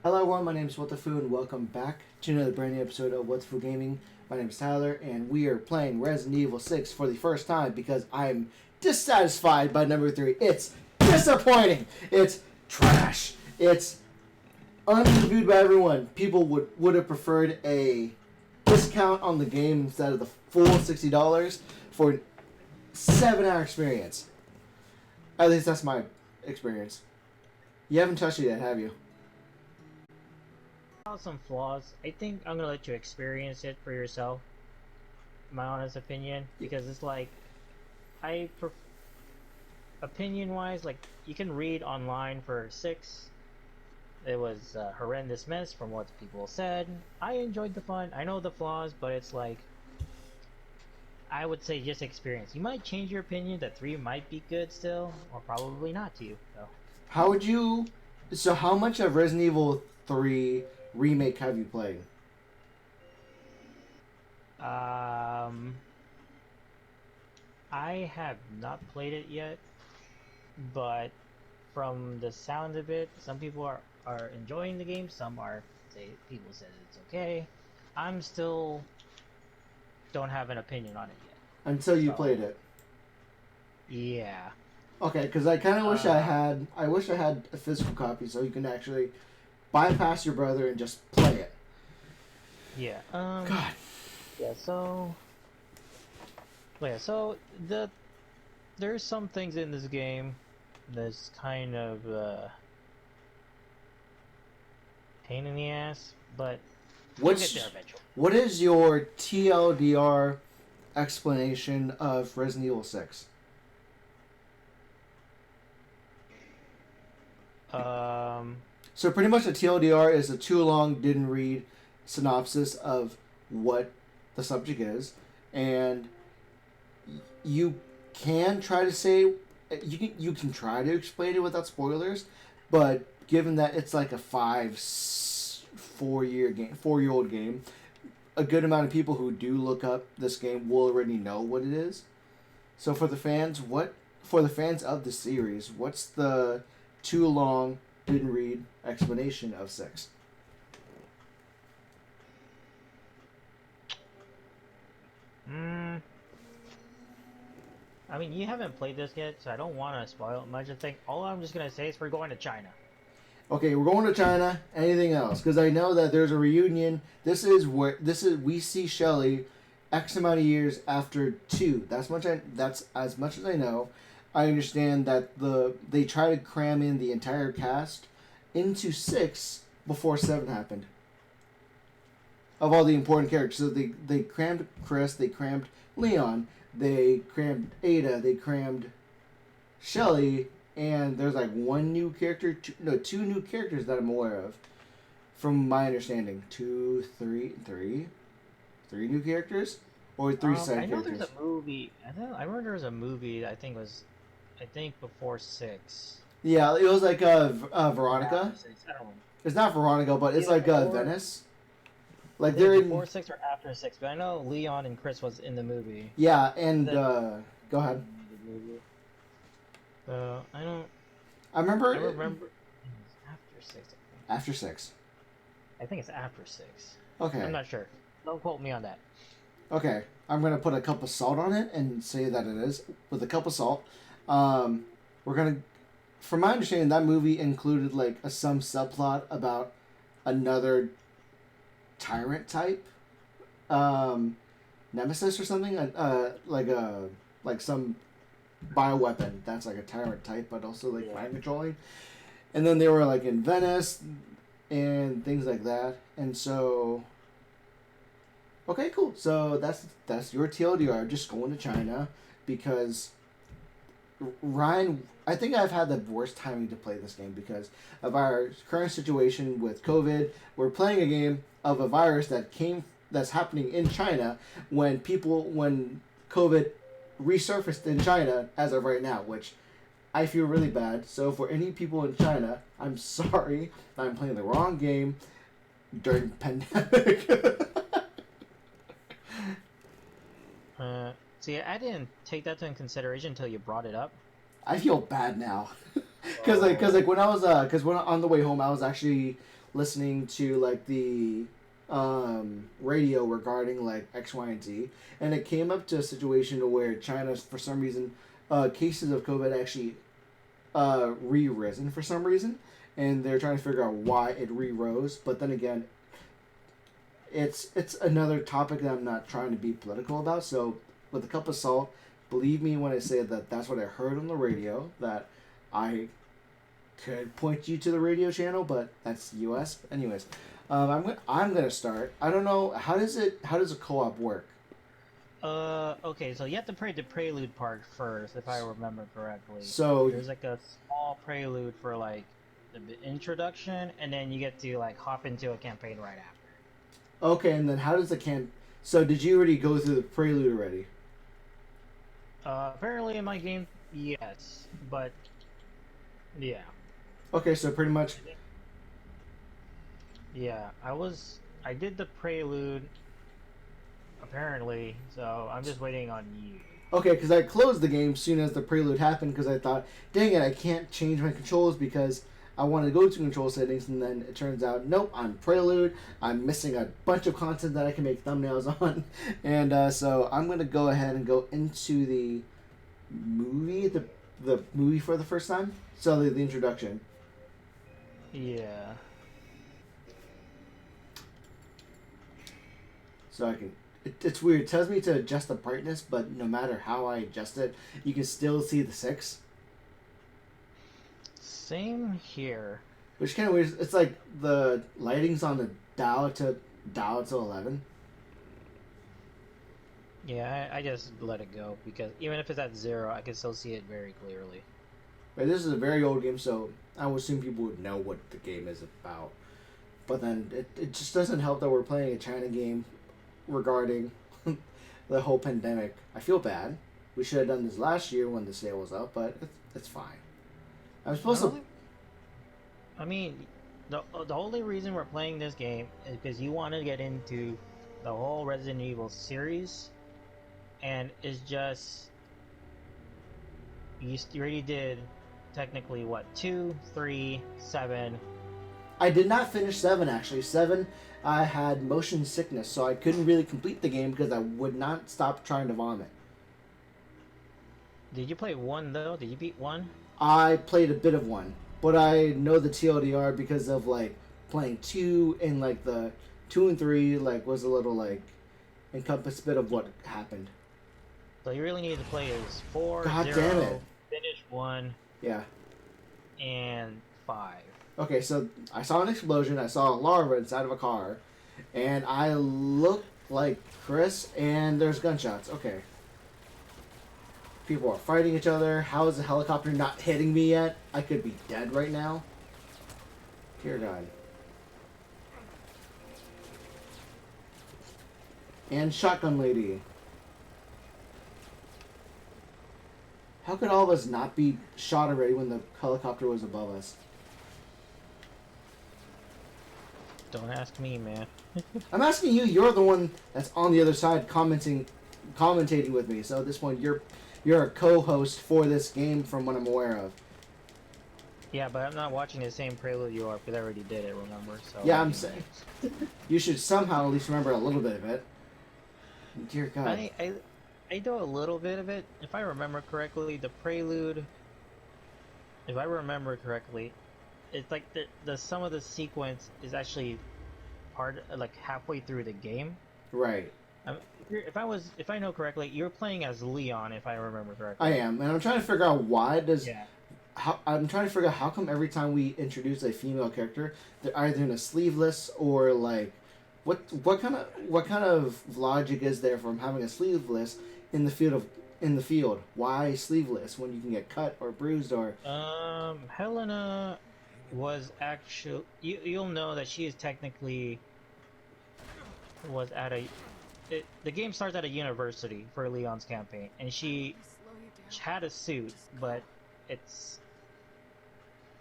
Hello everyone, my name is Wtphu and welcome back to another brand new episode of Wtphu Gaming. My name is Tyler and we are playing Resident Evil 6 for the first time because I'm dissatisfied by number 3. It's disappointing. It's trash. It's unreviewed by everyone. People would have preferred a discount on the game instead of the full $60 for a 7-hour experience. At least that's my experience. You haven't touched it yet, have you? Some flaws. I think I'm gonna let you experience it for yourself. My honest opinion, because it's like, opinion-wise, like you can read online for 6. It was a horrendous mess from what people said. I enjoyed the fun. I know the flaws, but it's like, I would say just experience. You might change your opinion that 3 might be good still, or probably not to you. So. How would you? So, how much of Resident Evil 3 Remake have you played? I have not played it yet, but from the sound of it, some people are enjoying the game. Some are people said it's okay. I'm still don't have an opinion on it yet. Until you played it. Yeah. Okay, because I kind of wish I had. I wish I had a physical copy so you can actually bypass your brother and just play it. Yeah. God. Yeah. So. Yeah. So there's some things in this game that's kind of pain in the ass, but we'll get there eventually. What is your TLDR explanation of Resident Evil 6? So pretty much a TLDR is a too long didn't read synopsis of what the subject is, and you can try to say you can try to explain it without spoilers, but given that it's like a 4-year-old game, a good amount of people who do look up this game will already know what it is. So for the fans of the series, what's the too long didn't read explanation of 6? I mean, you haven't played this yet, so I don't want to spoil it much. I think all I'm just gonna say is we're going to China. Okay, we're going to China. Anything else? Because I know that there's a reunion. We see Shelly X amount of years after 2. That's as much as I know. I understand that they try to cram in the entire cast into 6 before 7 happened. Of all the important characters, so they crammed Chris, they crammed Leon, they crammed Ada, they crammed Shelly, and there's like one new character, two new characters that I'm aware of, from my understanding. 3 new characters, or 3 side characters. I know there's a movie. I remember there was a movie that I think before 6. Yeah, it was like Veronica. It's not Veronica, but it's like Venice. Like they're before 6 or after 6, but I know Leon and Chris was in the movie. Yeah, and go ahead. I don't. I remember. After 6. After 6. I think it's after 6. Okay. I'm not sure. Don't quote me on that. Okay, I'm gonna put a cup of salt on it and say that it is with a cup of salt. We're gonna, from my understanding, that movie included like some subplot about another tyrant type, nemesis or something, like some bioweapon that's like a tyrant type, but also like mind controlling. And then they were like in Venice and things like that, and so. Okay, cool. So that's your TLDR, just going to China, because Ryan, I think I've had the worst timing to play this game because of our current situation with COVID. We're playing a game of a virus that's happening in China when COVID resurfaced in China as of right now, which I feel really bad. So for any people in China, I'm sorry I'm playing the wrong game during the pandemic. See, I didn't take that into consideration until you brought it up. I feel bad now, because when on the way home, I was actually listening to like the radio regarding like X, Y, and Z, and it came up to a situation where China, for some reason, cases of COVID actually re-risen for some reason, and they're trying to figure out why it re-rose. But then again, it's another topic that I'm not trying to be political about. So with a cup of salt, believe me when I say that that's what I heard on the radio. That I could point you to the radio channel, but that's U.S. Anyways, I'm gonna start. I don't know how does a co-op work? Okay, so you have to play the prelude part first, if I remember correctly. So There's like a small prelude for like the introduction, and then you get to like hop into a campaign right after. okay, and then how does the can? So did you already go through the prelude already? Apparently in my game, yes, but yeah. Okay, so pretty much. Yeah, I did the prelude apparently, so I'm just waiting on you. Okay, because I closed the game soon as the prelude happened because I thought, dang it, I can't change my controls because I wanted to go to control settings, and then it turns out, nope, I'm prelude. I'm missing a bunch of content that I can make thumbnails on, and so I'm gonna go ahead and go into the movie, the movie for the first time. So the introduction. Yeah. So I can. It's weird. It tells me to adjust the brightness, but no matter how I adjust it, you can still see the 6. Same here. Which kind of weird. It's like the lighting's on the dial to 11. Yeah, I just let it go because even if it's at 0, I can still see it very clearly. Right, this is a very old game, so I would assume people would know what the game is about. But then it just doesn't help that we're playing a China game regarding the whole pandemic. I feel bad. We should have done this last year when the sale was up, but it's fine. I'm supposed to. I mean, the only reason we're playing this game is because you want to get into the whole Resident Evil series, and it's just you already did technically what 2, 3, 7. I did not finish 7 actually. 7, I had motion sickness, so I couldn't really complete the game because I would not stop trying to vomit. Did you play 1 though? Did you beat 1? I played a bit of 1, but I know the TLDR because of like playing 2 and like the 2 and 3 like was a little like encompass bit of what happened. So you really need to play as 4, God 0, damn it. finish 1, Yeah. and 5. Okay, so I saw an explosion, I saw a larva inside of a car, and I look like Chris, and there's gunshots. Okay. People are fighting each other. How is the helicopter not hitting me yet? I could be dead right now. Dear God. And shotgun lady. How could all of us not be shot already when the helicopter was above us? Don't ask me, man. I'm asking you. You're the one that's on the other side commentating with me. So at this point, you're a co-host for this game, from what I'm aware of. Yeah, but I'm not watching the same prelude you are because I already did it. Remember? So Yeah, I'm saying you should somehow at least remember a little bit of it. Dear God. I know a little bit of it. If I remember correctly, the prelude. If I remember correctly, it's like the some of the sequence is actually part like halfway through the game. Right. If I know correctly, you're playing as Leon. If I remember correctly. I am, and I'm trying to figure out why does. Yeah. I'm trying to figure out how come every time we introduce a female character, they're either in a sleeveless or like, what kind of logic is there from having a sleeveless in the field? Why sleeveless when you can get cut or bruised or? Helena was actually you'll know that she is technically was at the game starts at a university for Leon's campaign, and she had a suit, but it's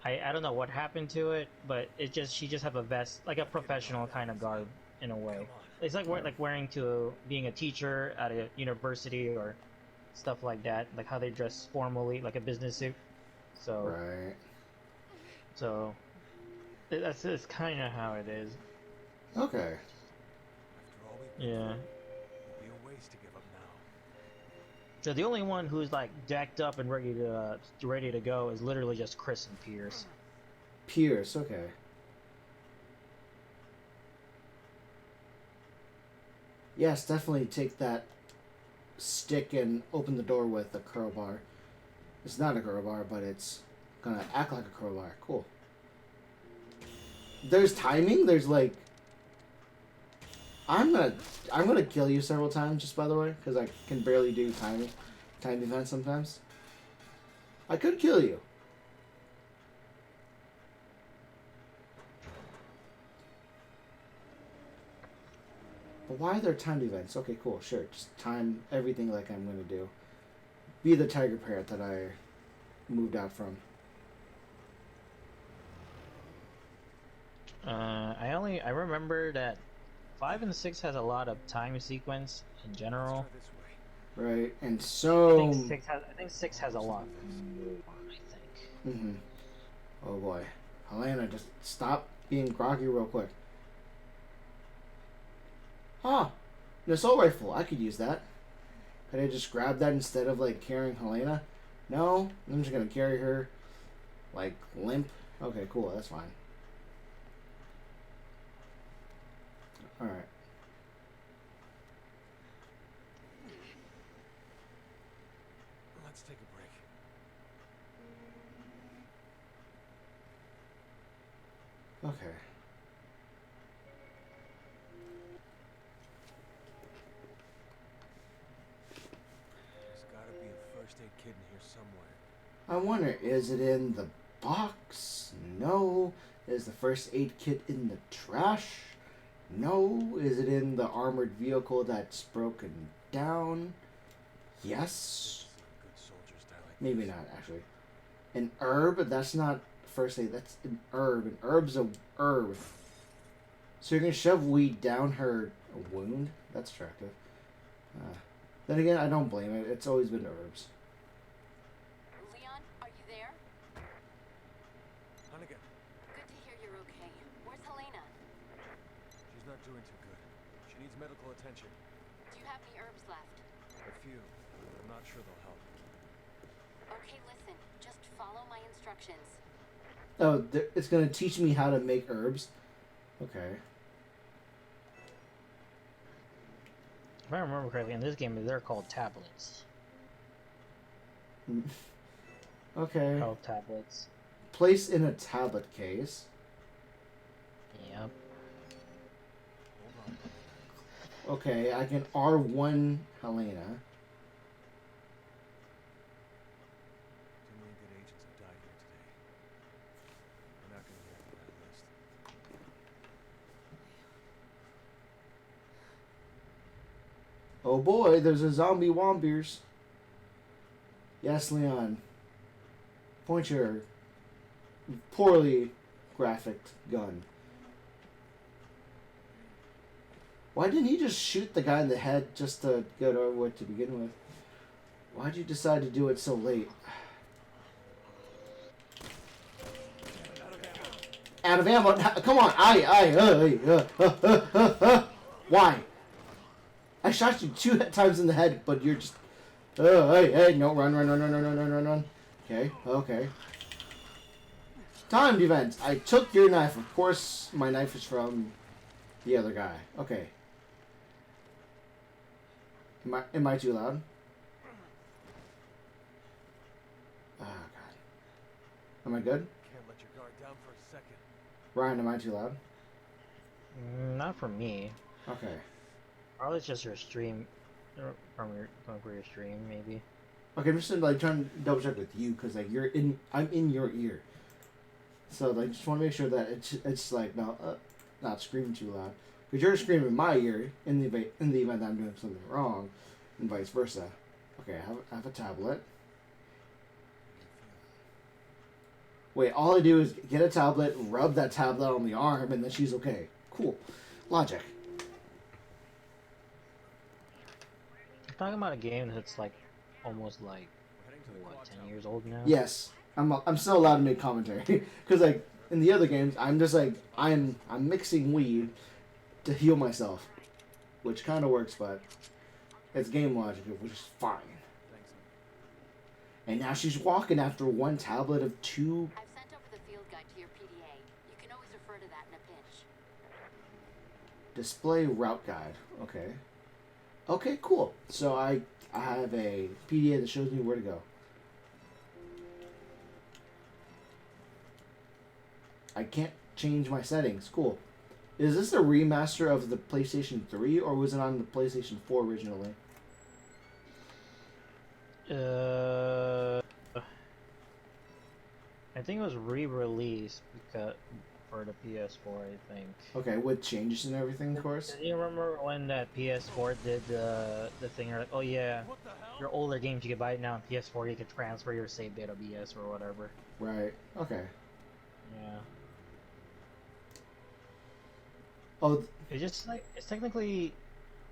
I don't know what happened to it, but she just have a vest, like a professional kind of garb in a way. It's like wearing to being a teacher at a university or stuff like that, like how they dress formally, like a business suit. So Right. So That's just kind of how it is. Okay. After all we've been Yeah. through, it'd be a waste to give up now. So the only one who's like jacked up and ready to go is literally just Chris and Pierce. Pierce, okay. Yes, definitely take that stick and open the door with a crowbar. It's not a crowbar, but it's gonna act like a crowbar. Cool. There's timing. There's like, I'm gonna kill you several times just by the way, because I can barely do time defense sometimes. I could kill you. But why are there timed events? Okay, cool, sure. Just time everything like I'm gonna do. Be the tiger parrot that I moved out from. I remember that 5 and 6 has a lot of time sequence in general. Let's try this way. Right, and so... I think 6 has a lot more, I think. Mm-hmm. Oh boy. Helena, just stop being groggy real quick. Ah! An assault rifle. I could use that. Could I just grab that instead of, like, carrying Helena? No? I'm just gonna carry her, like, limp. Okay, cool. That's fine. Alright. Let's take a break. Okay. There's gotta be a first aid kit in here somewhere. I wonder, is it in the box? No. Is the first aid kit in the trash? No. Is it in the armored vehicle that's broken down? Yes. This is a good soldiers die like Maybe this. not, actually. An herb? That's not first aid. That's an herb. An herb's a herb. So you're going to shove weed down her wound? That's attractive. Then again, I don't blame it. It's always been herbs. Leon, are you there? Hunnigan, Good to hear you're okay. Where's Helena? she's not doing too good. She needs medical attention. Do you have any herbs left? A few, but I'm not sure they'll help. Okay, listen. Just follow my instructions. Oh, it's going to teach me how to make herbs? Okay. If I remember correctly, in this game, they're called tablets. Okay. Health tablets. Place in a tablet case. Yep. Hold on. Okay, I can R1 Helena. Too many good agents have died here today. We're not gonna hear from that list. Oh boy, there's a zombie wombiers. Yes, Leon. Point your poorly graphic gun. Why didn't he just shoot the guy in the head just to get over with to begin with? Why'd you decide to do it so late? Out of ammo. Come on. Why? I shot you 2 times in the head, but you're just... hey, no, run. Okay. Timed event. I took your knife. Of course, my knife is from the other guy. Okay. Am I too loud? Oh, God. Am I good? Can't let your guard down for a second. Ryan, am I too loud? Not for me. Okay. Probably it's just your stream. From your stream, maybe. Okay, I'm just like trying to double check with you because like I'm in your ear, so like just want to make sure that it's like not screaming too loud because you're screaming in my ear in the event that I'm doing something wrong, and vice versa. Okay, I have a tablet. Wait, all I do is get a tablet, rub that tablet on the arm, and then she's okay. Cool, logic. I'm talking about a game that's like almost like We're heading to the what, quad 10 tower. years old now. Yes, I'm still allowed to make commentary because like In the other games, I'm just like I'm mixing weed to heal myself, which kind of works, but it's game logic, which is fine. Thanks. And now she's walking after one tablet of two. I've sent over the field guide to your PDA. You can always refer to that in a pinch. Display route guide. Okay. Okay, cool. So I have a PDA that shows me where to go. I can't change my settings. Cool. Is this a remaster of the PlayStation 3 or was it on the PlayStation 4 originally? I think it was re-released because for the PS4. I think. Okay, with changes and everything, of course. Do you remember when that PS4 did the thing? Like, oh yeah, What the hell? your older games you could buy it now on PS4. You could transfer your save data BS or whatever. Right. Okay. Yeah. Oh, It's just like it's technically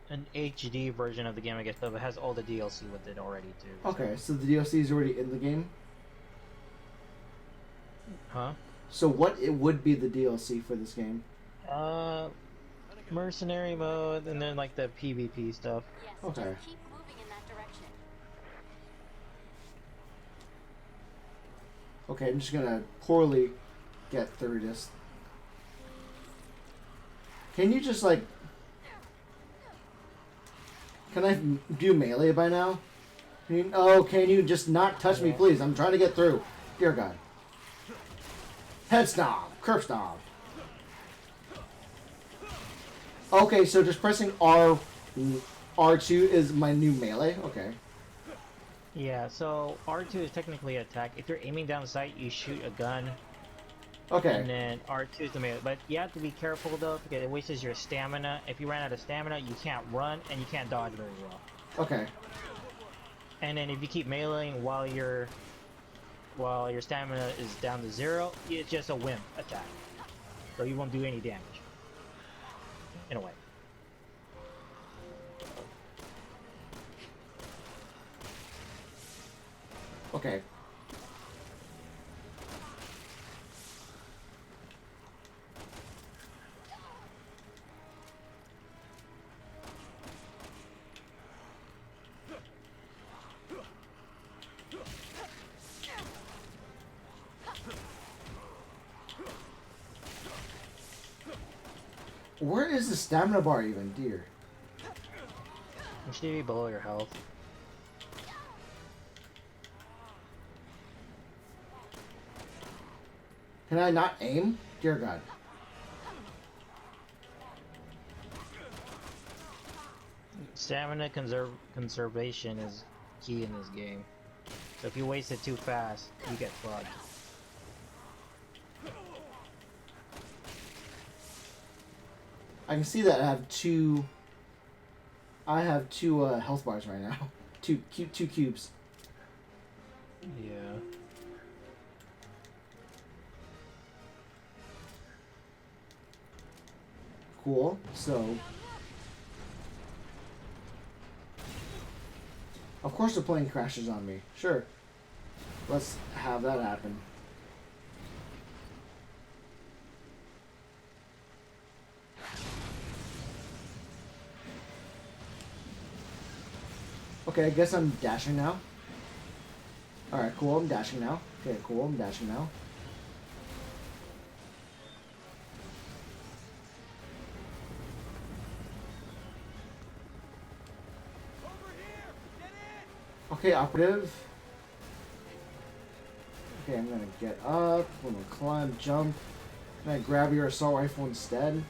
an HD version of the game, I guess, but it has all the DLC with it already too. okay. So the DLC is already in the game. Huh? So what it would be the DLC for this game? Mercenary mode, and then like the PvP stuff. Yes, Okay. just keep moving in that direction. Okay, I'm just gonna poorly get through this. Can you just like... Can I do melee by now? Can you just not touch me, please? I'm trying to get through. Dear God. Head stomp. Curve stomp. Okay, so just pressing R2 is my new melee? Okay. Yeah, so R2 is technically attack. If you're aiming down sight, you shoot a gun. Okay. And then R2 is the melee. But you have to be careful though, because it wastes your stamina. If you ran out of stamina, you can't run and you can't dodge very well. Okay. And then if you keep meleeing while your stamina is down to 0, it's just a wimp attack. So you won't do any damage. In a way. Okay. Where is the stamina bar even, dear? It should be below your health. Can I not aim? Dear God. Stamina conservation is key in this game. So if you waste it too fast, you get fucked. I can see that I have two health bars right now. Two cubes. Yeah. Cool. So, of course the plane crashes on me. Sure. Let's have that happen. Okay, I guess I'm dashing now. Alright, cool, I'm dashing now. Okay, cool, I'm dashing now. Okay, operative. Okay, I'm gonna get up, I'm gonna climb, jump. I'm gonna grab your assault rifle instead.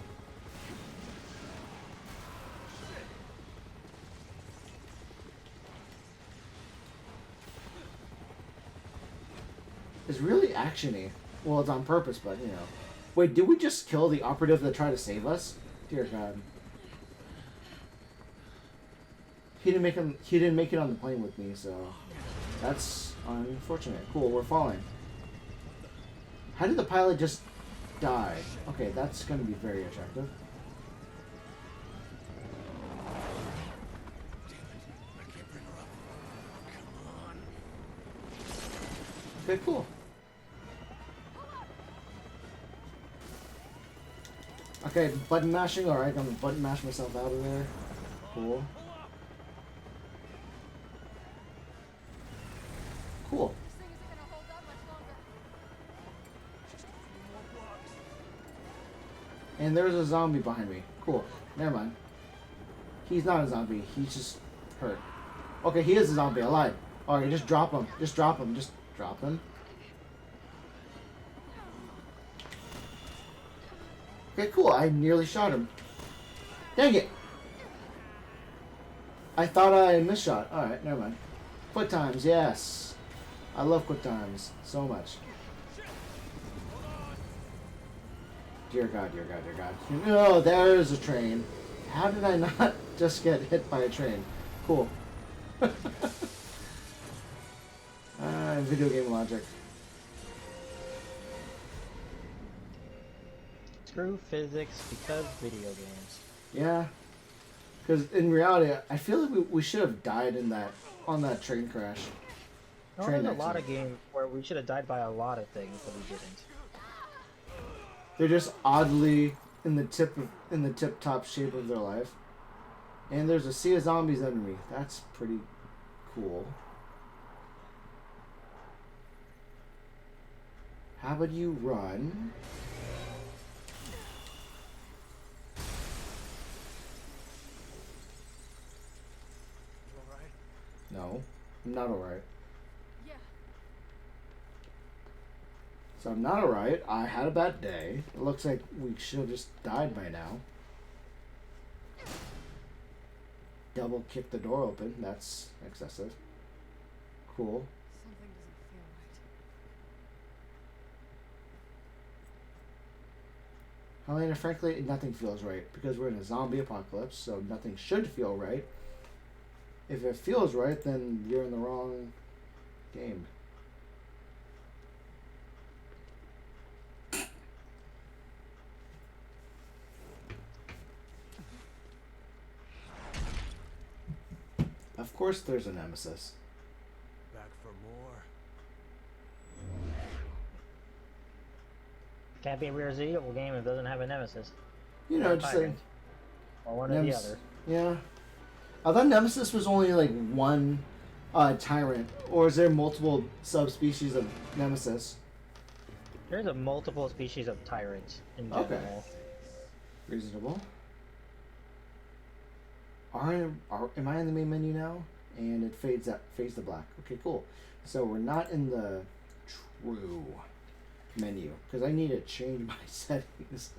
It's really actiony. Well, it's on purpose, but you know. Wait, did we just kill the operative that tried to save us? Dear God. He didn't make it on the plane with me, so that's unfortunate. Cool, we're falling. How did the pilot just die? Okay, that's gonna be very attractive. Okay, cool. Okay, button mashing. All right, I'm gonna button mash myself out of there. Cool. Cool. This thing isn't gonna hold up much longer. Just a few more blocks. And there's a zombie behind me. Cool. Never mind. He's not a zombie. He's just hurt. Okay, he is a zombie. I lied. Alright, just drop him. Just drop him. Just drop him. Okay, cool. I nearly shot him. Dang it! I thought I missed shot. Alright, never mind. Quick times, yes. I love quick times so much. Dear God, dear God, dear God. No, there's a train. How did I not just get hit by a train? Cool. Video game logic. Screw physics because video games. Yeah. Because in reality, I feel like we should have died in that on that train crash. No, Train there's a lot of accident. games where we should have died by a lot of things, but we didn't. They're just oddly in the tip top shape of their life. And there's a sea of zombies under me. That's pretty cool. How about you run? You alright? No, I'm not alright. Yeah. So I'm not alright. I had a bad day. It looks like we should have just died by now. Double kick the door open. That's excessive. Cool. Something doesn't feel right. Helena, frankly, nothing feels right because we're in a zombie apocalypse, so nothing should feel right. If it feels right, then you're in the wrong game. Of course, there's a nemesis. Back for more. Can't be a Resident Evil game if it doesn't have a nemesis. You know, Or a just like tyrant. Or one or the Nemes- other. Yeah. I thought nemesis was only like one tyrant, or is there multiple subspecies of nemesis? There's a multiple species of tyrants in general. Okay. Reasonable. Am I in the main menu now? And it fades to black. Okay, cool. So we're not in the true menu because I need to change my settings.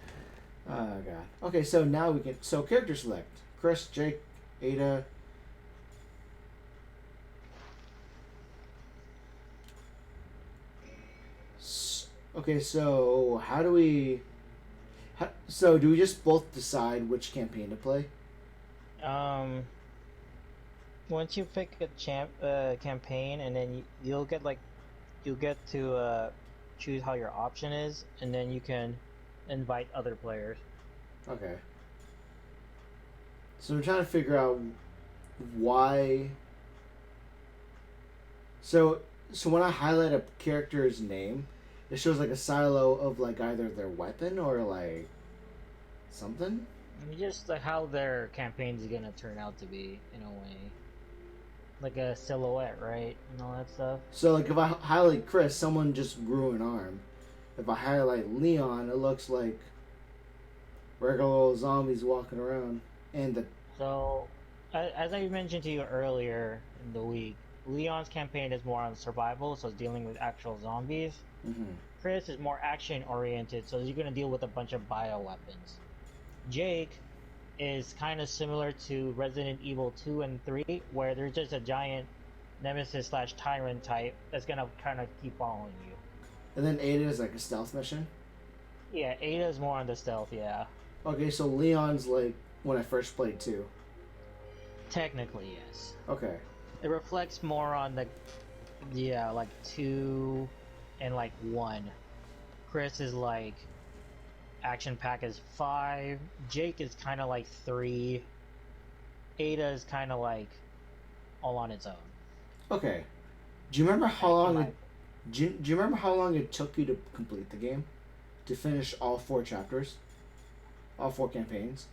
Oh god. Okay, so now we can. So character select: Chris, Jake, Ada. Okay, so how do we? So do we just both decide which campaign to play? Once you pick a campaign, and then you'll get to choose how your option is, and then you can invite other players. Okay. So I'm trying to figure out why. So when I highlight a character's name, it shows like a silo of like either their weapon or like something. Just like how their campaign is gonna turn out to be in a way, like a silhouette, right, and all that stuff. So like if I highlight Chris, someone just grew an arm. If I highlight Leon, it looks like regular old zombies walking around. And the So, as I mentioned to you earlier in the week, Leon's campaign is more on survival, so it's dealing with actual zombies. mhm. Chris is more action oriented, so you're gonna deal with a bunch of bioweapons. Jake is kind of similar to Resident Evil 2 and 3, where there's just a giant nemesis slash tyrant type that's gonna kind of keep following you. And then Ada is like a stealth mission. Yeah, Ada's more on the stealth, yeah. Okay, so Leon's like when I first played 2. Technically, yes. Okay. It reflects more on like 2 and like 1. Chris is like action pack is 5. Jake is kind of like 3. Ada is kind of like all on its own. Okay. Do you remember how long Am it? Do you remember how long it took you to complete the game? To finish all 4 chapters? All 4 campaigns.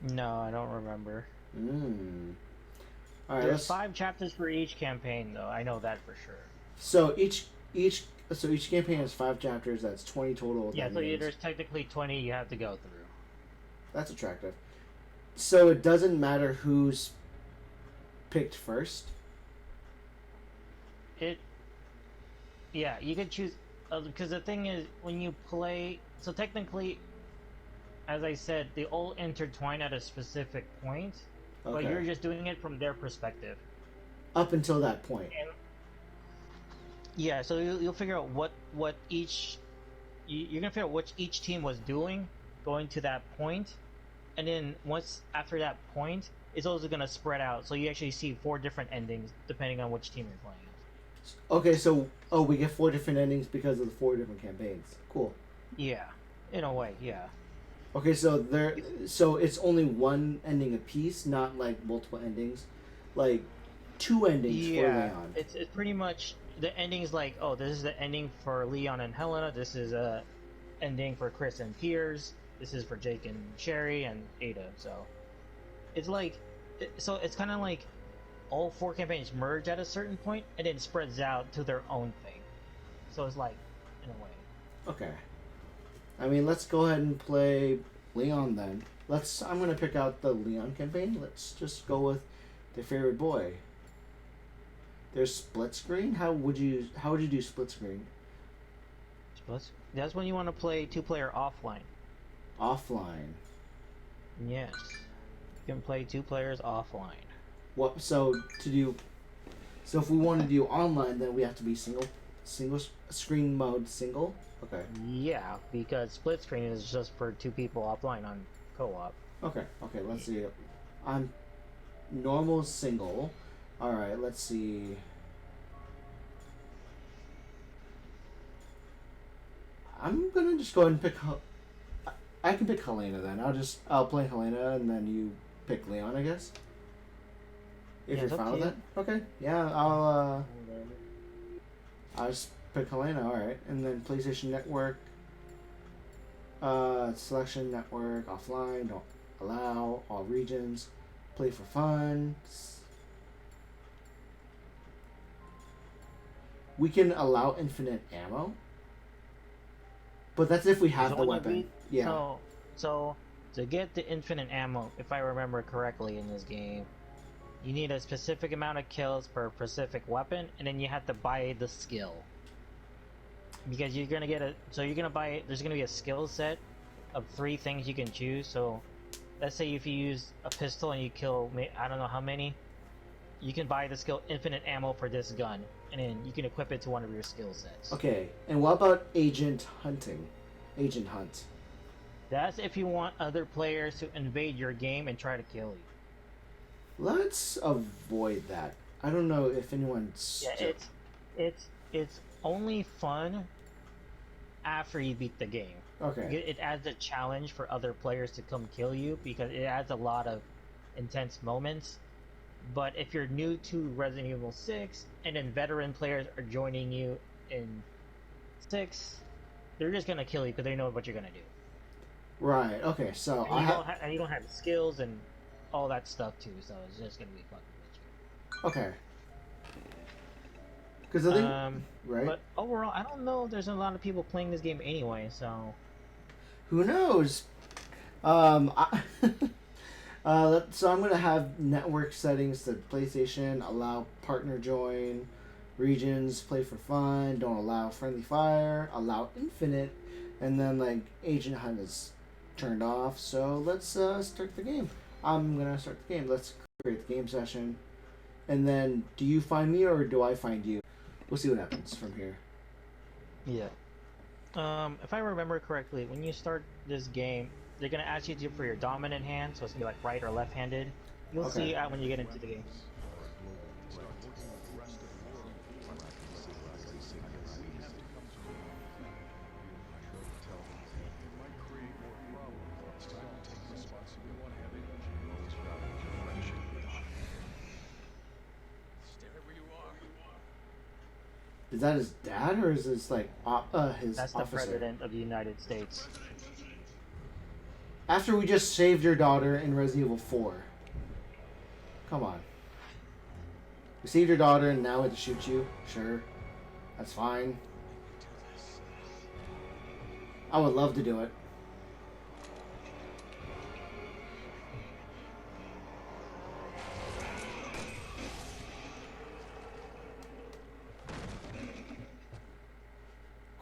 No, I don't remember. All right. There's 5 chapters for each campaign, though. I know that for sure. So each campaign has 5 chapters. That's 20 total. Yeah, that so means. there's technically 20 you have to go through. That's attractive. So it doesn't matter who's picked first. Yeah, you can choose because the thing is when you play. So technically, as I said, they all intertwine at a specific point, but you're just doing it from their perspective. Up until that point. And, yeah, so you'll figure out what each you're gonna figure out what each team was doing going to that point, and then once after that point, it's also gonna spread out. So you actually see 4 different endings depending on which team you're playing. Okay, so we get 4 different endings because of the 4 different campaigns. Cool. Yeah, in a way, yeah. Okay, so it's only one ending apiece, not like multiple endings, like 2 endings for Leon. It's pretty much the endings. Like, oh, this is the ending for Leon and Helena. This is a ending for Chris and Piers. This is for Jake and Sherry and Ada. So it's like, it's kind of like all 4 campaigns merge at a certain point and then spreads out to their own thing. So it's like, in a way. Okay. I mean, let's go ahead and play Leon then. I'm gonna pick out the Leon campaign. Let's just go with the favorite boy. There's split screen. How would you do split screen? That's when you want to play 2-player offline. Offline. Yes, you can play 2 players offline. What? So if we want to do online, then we have to be single screen mode single. Okay. Yeah, because split screen is just for 2 people offline on co-op. Okay. Let's see. I'm normal single. All right. Let's see. I'm gonna just go ahead and pick. I can pick Helena then. I'll play Helena and then you pick Leon, I guess. If you're fine with that. Okay. Yeah. I'll just pick Helena. All right. And then PlayStation Network. Selection network offline. Don't allow all regions. Play for fun. We can allow infinite ammo. But that's if we have the weapon. Yeah. So to get the infinite ammo, if I remember correctly in this game, you need a specific amount of kills per specific weapon, and then you have to buy the skill. Because you're gonna get there's gonna be a skill set of 3 things you can choose. So let's say if you use a pistol and you kill, I don't know how many, you can buy the skill infinite ammo for this gun, and then you can equip it to one of your skill sets. Okay, and what about agent hunting? Agent hunt. That's if you want other players to invade your game and try to kill you. Let's avoid that. I don't know if anyone's... Yeah, it's only fun after you beat the game. Okay. It adds a challenge for other players to come kill you because it adds a lot of intense moments. But if you're new to Resident Evil 6 and then veteran players are joining you in 6, they're just gonna kill you because they know what you're gonna do. Right. Okay. So and you don't have skills and all that stuff too. So it's just gonna be fucking with you. Okay. Because I think right. But overall, I don't know. There's a lot of people playing this game anyway. So who knows? So I'm gonna have network settings to PlayStation, allow partner join, regions, play for fun, don't allow friendly fire, allow infinite, and then like agent hunt is turned off. So let's start the game. I'm gonna start the game. Let's create the game session, and then do you find me or do I find you? We'll see what happens from here. Yeah. If I remember correctly, when you start this game, they're gonna ask you for your dominant hand, so it's gonna be like right or left-handed. You'll see when you get into the game. Is that his dad or is this like his That's the officer? president of the United States. After we just saved your daughter in Resident Evil 4. Come on. We saved your daughter and now we have to shoot you? Sure. That's fine. I would love to do it.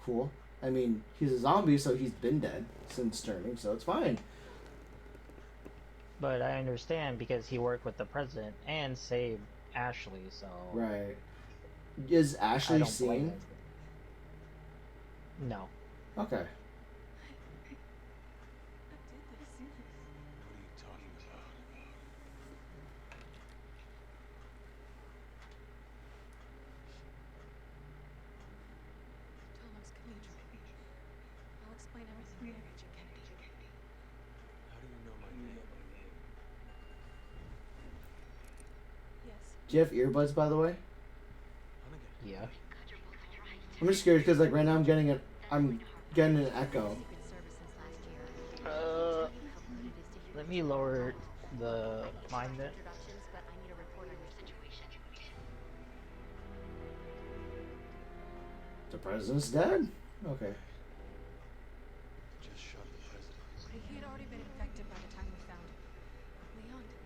Cool. I mean, he's a zombie, so he's been dead since turning, so it's fine. But I understand because he worked with the president and saved Ashley, so... Right. Is I Ashley don't blame seen? him. No. Okay. What are you talking about? Thomas Cathedral. I'll explain everything later, Agent Kennedy. How do you know my name? Yes. Do you have earbuds, by the way? Hunnigan. Yeah. I'm just curious because, like, right now I'm getting an echo. Secret Service since last year. Let me lower the mine bit. Introductions, but I need a report on your situation. The president's dead? Okay. Just shot the president. He had already been infected by the time we found him. Leon did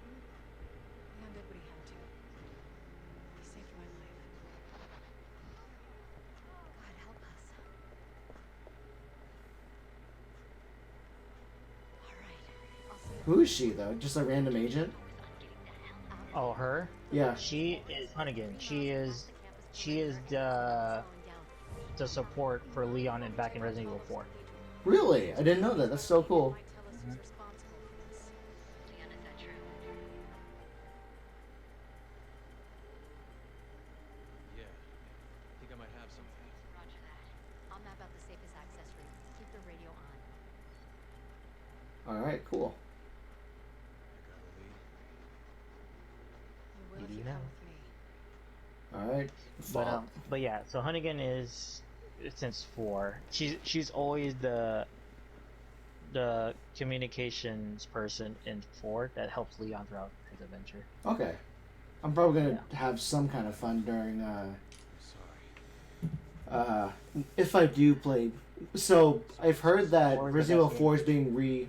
what he had to. He saved my life. God help us. All right. I'll see you. Who is she, though? Just a random agent? Oh, her? Yeah. She is Hunnigan. She is the support for Leon and back in Resident Evil 4. Really? I didn't know that. That's so cool. Might tell us who's responsible for this. Leon, is that true? Yeah. I think I might have something. Roger that. I'll map out the safest access route. Keep the radio on. Alright, cool. I got a lead. You will if You you know. come with me. Alright. But yeah, so Hunnigan is since 4. She's always the communications person in 4 that helps Leon throughout his adventure. Okay. I'm probably gonna have some kind of fun during, Sorry. if I do play. So, I've heard that Or is the Resident Evil best 4 is being remade.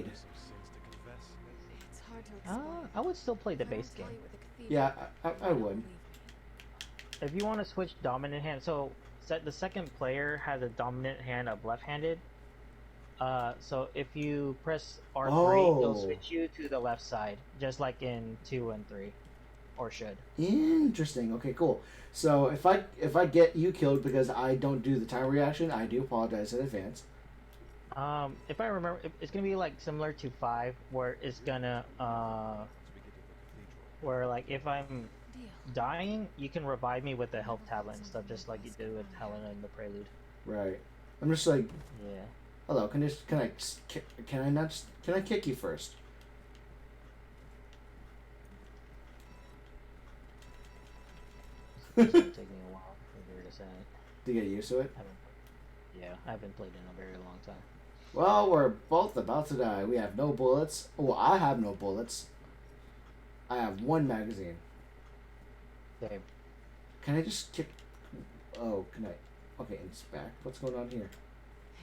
Some sins to confess. It's hard to explain. I would still play the If I base don't tell game. you what the cathedral Yeah, is, I you would. won't believe me. If you want to switch dominant hand, so the second player has a dominant hand of left-handed. So if you press R3, it'll Oh. switch you to the left side, just like in 2 and 3, or should. Interesting. Okay, cool. So if I get you killed because I don't do the time reaction, I do apologize in advance. If I remember, it's gonna be like similar to 5, where it's gonna Once we get to the cathedral. where like if I'm Deal. dying, you can revive me with the health tablet and stuff, just like you did with Helena in the Prelude. Right. I'm just like, Yeah. hello. Can I kick you first? It's gonna take me a while to figure this out. To get used to it. I haven't played in a very long time. Well, we're both about to die. We have no bullets. Well, I have no bullets. I have one magazine. Same. Can I just kick? Oh, can I? Okay, it's back. What's going on here?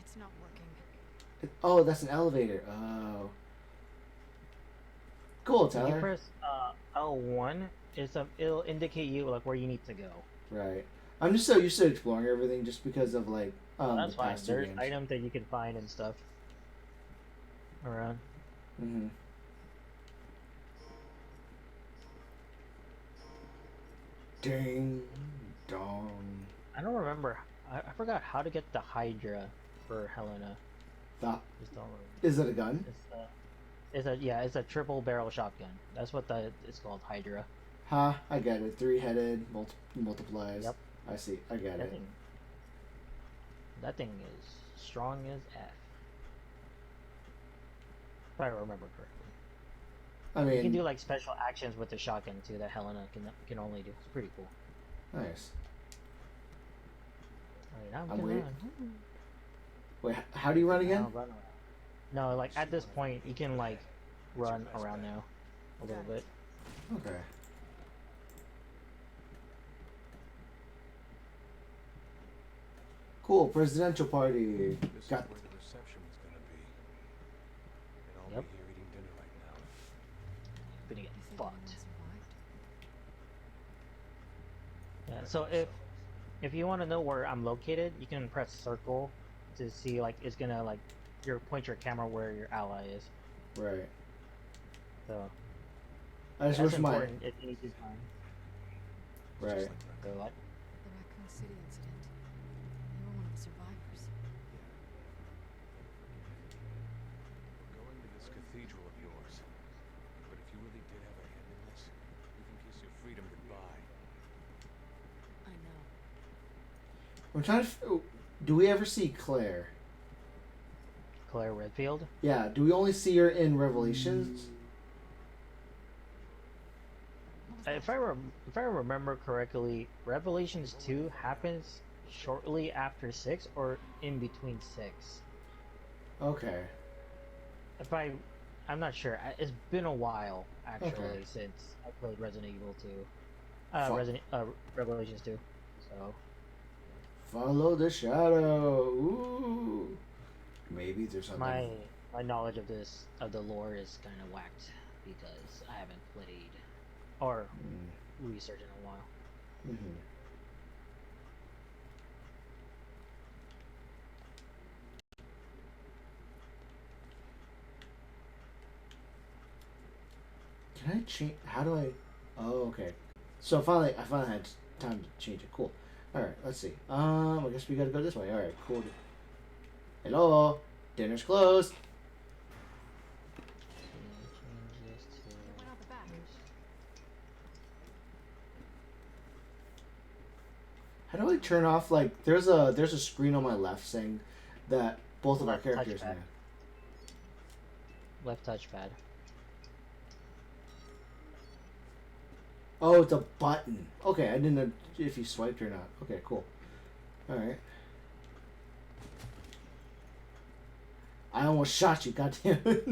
It's not working. Oh, that's an elevator. Oh. Cool, If you Tyler. press L1, it'll indicate you like where you need to go. Right. I'm just so used to exploring everything just because of like That's the fine. past two There's games. items that you can find and stuff around. Mm-hmm. Ding dong. I don't remember. I forgot how to get the Hydra for Helena. That Just don't remember. is it a gun? It's a triple barrel shotgun. That's what it's called, Hydra. Ha! I get it. 3-headed, multiplies. Yep. I see. I get it. That thing is strong as F. If I remember correctly. I You can mean, do like special actions with the shotgun too that Helena can only do. It's pretty cool. nice. Wait, I'm I'm gonna waiting. run. Wait, how do you run again? Now run around. No, like at this point, you can like run around now a little bit. Okay. Cool, presidential party. This Got. is where the reception was gonna be. And I'll Yep. be here eating dinner right now. Gonna get They said fucked. everyone survived. Yeah. So if you want to know where I'm located, you can press circle to see like it's gonna like point your camera where your ally is. Right. So I just that's wish my. important if you need to find. Right. Just like So like The Raccoon City incident. You were one of the survivors. We're going to this cathedral of yours. But if you really did have a hand in this, you can kiss your freedom goodbye. I know. I'm trying to. Do we ever see Claire? Claire Redfield. Yeah. Do we only see her in Revelations? What was that? If I remember correctly, Revelations 2 happens shortly after 6 or in between 6. Okay. If I'm not sure. It's been a while actually Okay. since I played Resident Evil 2. Fuck. Revelations 2. So Follow the shadow. Ooh. Maybe there's something. my knowledge of the lore is kind of whacked because I haven't played or researched in a while. Mm-hmm. Can I change? How do I? Oh, okay. So I finally had time to change it. Cool. All right. Let's see. I guess we gotta go this way. All right. Cool. Hello. Dinner's closed. Change this to It went out the back. How do I turn off like there's a screen on my left saying that both of our Left characters touchpad. now. left touchpad. Oh, it's a button. Okay, I didn't know if you swiped or not. Okay, cool. All right. I almost shot you. Goddamn it.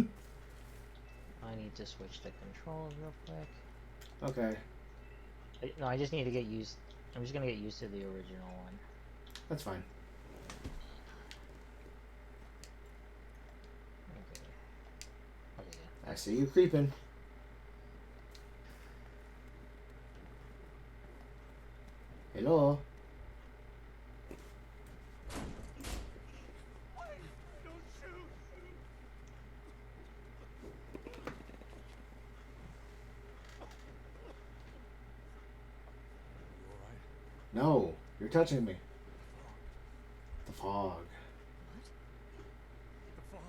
I need to switch the controls real quick. Okay, No, I just need to get used. I'm just gonna get used to the original one. that's fine. Okay. Okay. Yeah. I see you creeping. Hello. You alright? No, you're touching me. The fog. What? The fog.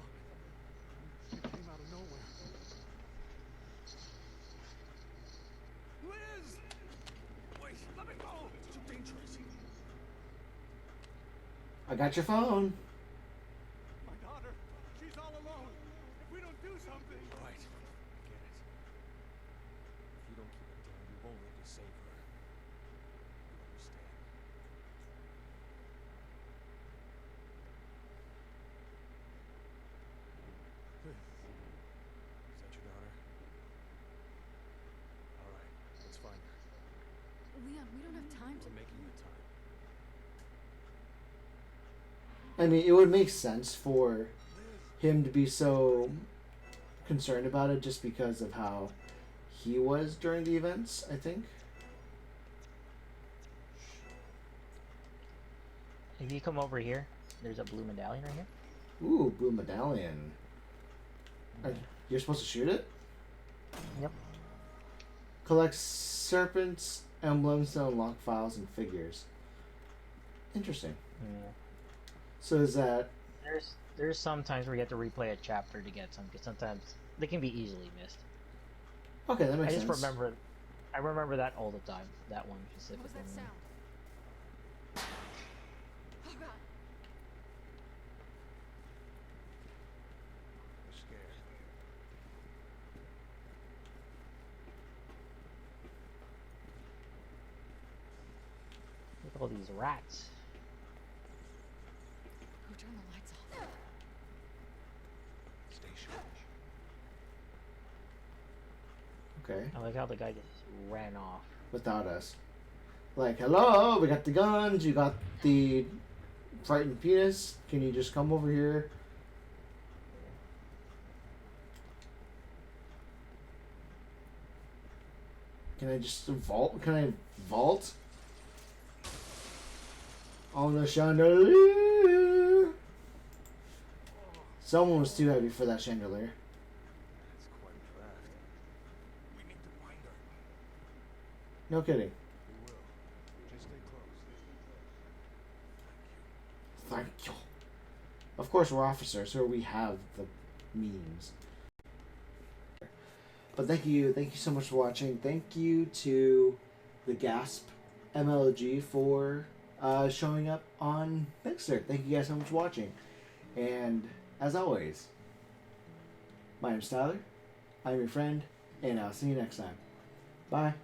It came out of nowhere. Liz! Wait, let me go! It's too dangerous. I got your phone. My daughter, she's all alone. If we don't do something... Right, I get it. If you don't keep it down, we won't live to save her. You understand? Liz, is that your daughter? Alright, let's find her. Leon, we don't have time to. We're making the time. I mean, it would make sense for him to be so concerned about it just because of how he was during the events, I think. If you come over here, there's a blue medallion right here. Ooh, blue medallion. You're supposed to shoot it? Yep. Collect serpents, emblems to unlock files and figures. Interesting. Yeah. So is that... There's some times where you have to replay a chapter to get some, because sometimes they can be easily missed. Okay, that makes I just sense. I remember that all the time. That one What specifically. was that sound? Oh God! We're scared. Look at all these rats. Okay. I like how the guy just ran off. Without us. Like, hello, we got the guns, you got the frightened penis. Can you just come over here? Can I just vault? Can I vault? On the chandelier. Someone was too heavy for that chandelier. That's quite a craft. We need to find her. No kidding. We will. Just stay close. Thank you. Of course, we're officers, so we have the means. But thank you so much for watching. Thank you to the Gasp MLG for showing up on Mixer. Thank you guys so much for watching. And as always, my name's Tyler. I'm your friend, and I'll see you next time. Bye.